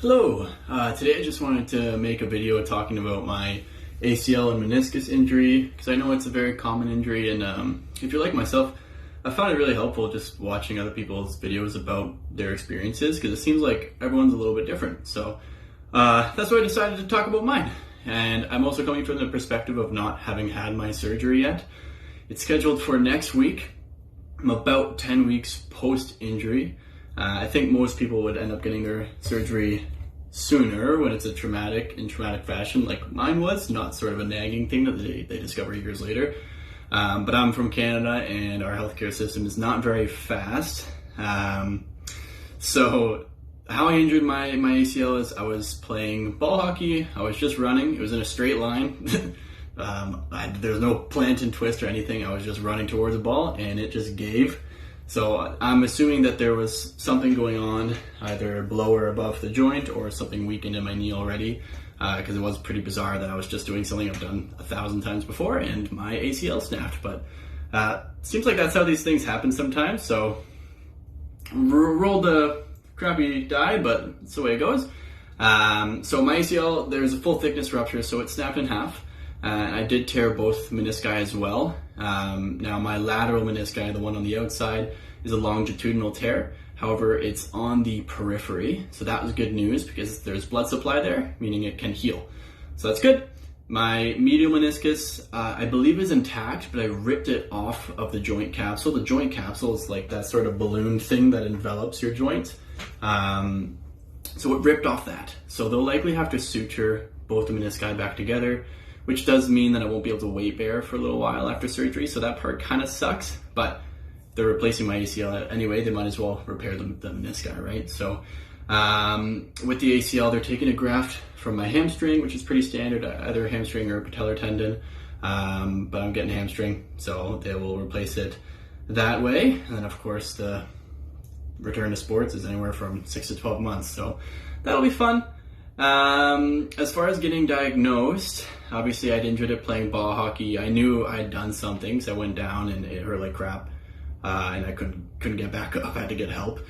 Hello, today I just wanted to make a video talking about my ACL and meniscus injury because I know it's a very common injury, and if you're like myself, I found it really helpful just watching other people's videos about their experiences because it seems like everyone's a little bit different. So that's why I decided to talk about mine. And I'm also coming from the perspective of not having had my surgery yet. It's scheduled for next week. I'm about 10 weeks post-injury. I think most people would end up getting their surgery sooner when it's in traumatic fashion, like mine was, not sort of a nagging thing that they discover years later. But I'm from Canada and our healthcare system is not very fast. So how I injured my ACL is I was playing ball hockey. I was just running. It was in a straight line. There was no plant and twist or anything. I was just running towards the ball and it just gave. So I'm assuming that there was something going on either below or above the joint or something weakened in my knee already, because it was pretty bizarre that I was just doing something I've done 1,000 times before and my ACL snapped. But seems like that's how these things happen sometimes. So rolled a crappy die, but it's the way it goes. So my ACL, there's a full thickness rupture, so it snapped in half. I did tear both menisci as well. Now my lateral menisci, the one on the outside, is a longitudinal tear. However, it's on the periphery, so that was good news because there's blood supply there, meaning it can heal. So that's good. My medial meniscus, I believe is intact, but I ripped it off of the joint capsule. The joint capsule is like that sort of balloon thing that envelops your joint. So it ripped off that. So they'll likely have to suture both the menisci back together, which does mean that I won't be able to weight bear for a little while after surgery, so that part kind of sucks, but they're replacing my ACL anyway, they might as well repair the menisci, right? So with the ACL, they're taking a graft from my hamstring, which is pretty standard, either hamstring or patellar tendon, but I'm getting hamstring, so they will replace it that way. And then of course the return to sports is anywhere from 6 to 12 months, so that'll be fun. As far as getting diagnosed, obviously I'd injured it playing ball hockey. I knew I'd done something, so I went down and it hurt like crap, and I couldn't get back up. I had to get help.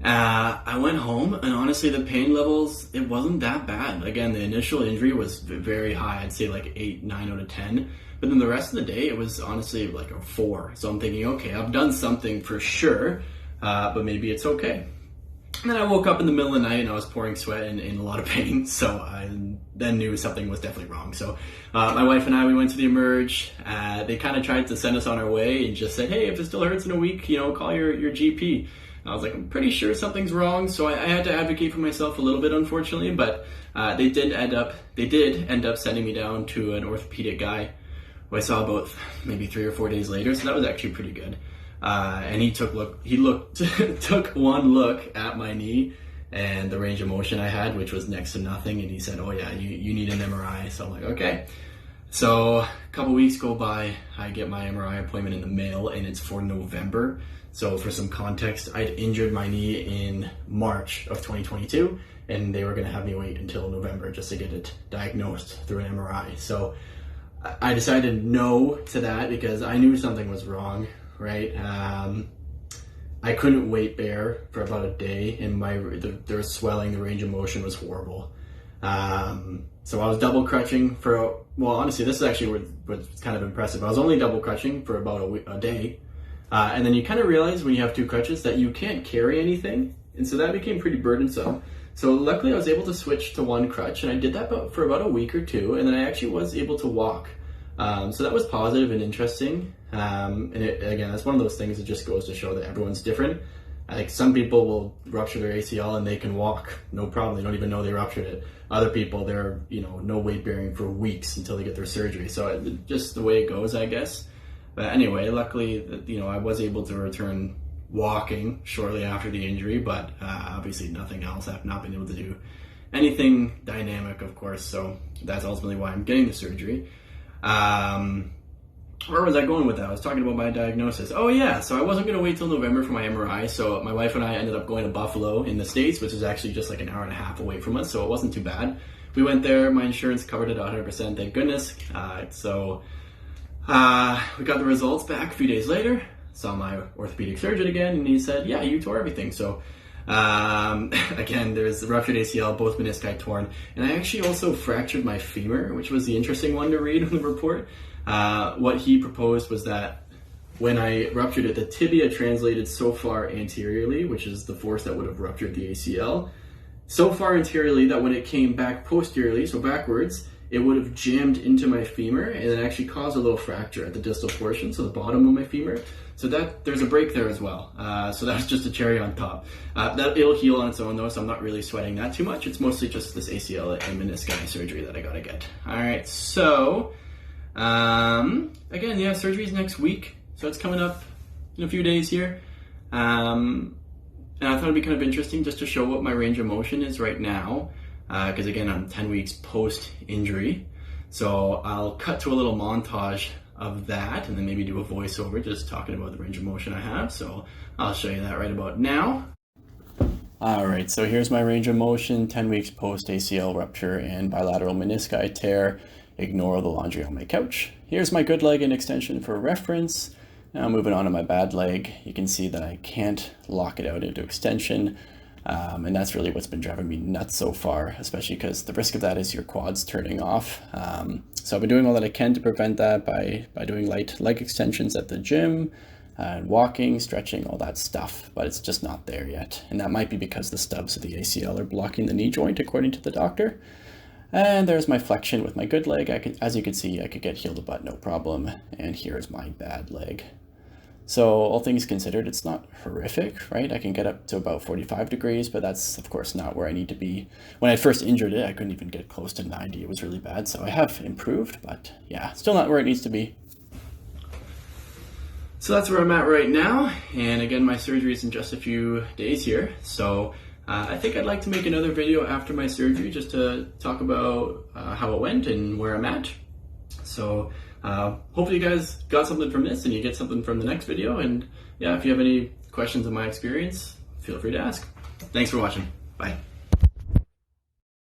I went home, and honestly the pain levels, it wasn't that bad. Again, the initial injury was very high. I'd say like 8, 9 out of 10, but then the rest of the day it was honestly like a 4. So I'm thinking, okay, I've done something for sure, but maybe it's okay. And then I woke up in the middle of the night and I was pouring sweat and in a lot of pain, so I then knew something was definitely wrong. So my wife and I, we went to the Emerge. They kind of tried to send us on our way and just said, hey, if it still hurts in a week, call your GP. And I was like, I'm pretty sure something's wrong, so I had to advocate for myself a little bit, unfortunately, but they did end up sending me down to an orthopedic guy who I saw about maybe 3 or 4 days later, so that was actually pretty good. And he took one look at my knee and the range of motion I had, which was next to nothing, and he said, oh yeah, you need an MRI. So I'm like, okay. So a couple weeks go by, I get my MRI appointment in the mail, and it's for November. So for some context, I'd injured my knee in March of 2022, and they were going to have me wait until November just to get it diagnosed through an MRI. So I decided no to that because I knew something was wrong. Right, I couldn't weight bear for about a day, and there was swelling. The range of motion was horrible. So I was double crutching honestly, this is actually what's kind of impressive. I was only double crutching for about a day, and then you kind of realize when you have 2 crutches that you can't carry anything, and so that became pretty burdensome. So luckily, I was able to switch to 1 crutch, and I did that for about a week or 2, and then I actually was able to walk. So that was positive and interesting. And again, that's one of those things that just goes to show that everyone's different. Like some people will rupture their ACL and they can walk, no problem. They don't even know they ruptured it. Other people, they're, no weight bearing for weeks until they get their surgery. So just the way it goes, I guess. But anyway, luckily, I was able to return walking shortly after the injury, but obviously nothing else. I've not been able to do anything dynamic, of course. So that's ultimately why I'm getting the surgery. Where was I going with that? I was talking about my diagnosis. Oh yeah, so I wasn't going to wait till November for my MRI, so my wife and I ended up going to Buffalo in the States, which is actually just like an hour and a half away from us, so it wasn't too bad. We went there, my insurance covered it 100%, thank goodness. So we got the results back a few days later, saw my orthopedic surgeon again, and he said, yeah, you tore everything. So Again, there's the ruptured ACL, both menisci torn, and I actually also fractured my femur, which was the interesting one to read in the report. What he proposed was that when I ruptured it, the tibia translated so far anteriorly, which is the force that would have ruptured the ACL, so far anteriorly that when it came back posteriorly, so backwards, it would have jammed into my femur and it actually caused a little fracture at the distal portion, so the bottom of my femur. So that there's a break there as well. So that's just a cherry on top. That it'll heal on its own though, so I'm not really sweating that too much. It's mostly just this ACL and menisci surgery that I gotta get. All right, so again, yeah, surgery's next week. So it's coming up in a few days here. And I thought it'd be kind of interesting just to show what my range of motion is right now. Because again, I'm 10 weeks post-injury. So I'll cut to a little montage of that and then maybe do a voiceover just talking about the range of motion I have. So I'll show you that right about now. All right, so here's my range of motion, 10 weeks post-ACL rupture and bilateral menisci tear. Ignore the laundry on my couch. Here's my good leg in extension for reference. Now moving on to my bad leg, you can see that I can't lock it out into extension. And that's really what's been driving me nuts so far, especially because the risk of that is your quads turning off. So I've been doing all that I can to prevent that by doing light leg extensions at the gym, and walking, stretching, all that stuff, but it's just not there yet. And that might be because the stubs of the ACL are blocking the knee joint, according to the doctor. And there's my flexion with my good leg. As you can see, I could get heel to butt, no problem. And here's my bad leg. So all things considered, it's not horrific, right? I can get up to about 45 degrees, but that's of course not where I need to be. When I first injured it, I couldn't even get close to 90. It was really bad. So I have improved, but yeah, still not where it needs to be. So that's where I'm at right now. And again, my surgery is in just a few days here. So I think I'd like to make another video after my surgery just to talk about how it went and where I'm at. So hopefully you guys got something from this and you get something from the next video. And yeah, if you have any questions on my experience, feel free to ask. Thanks for watching. Bye.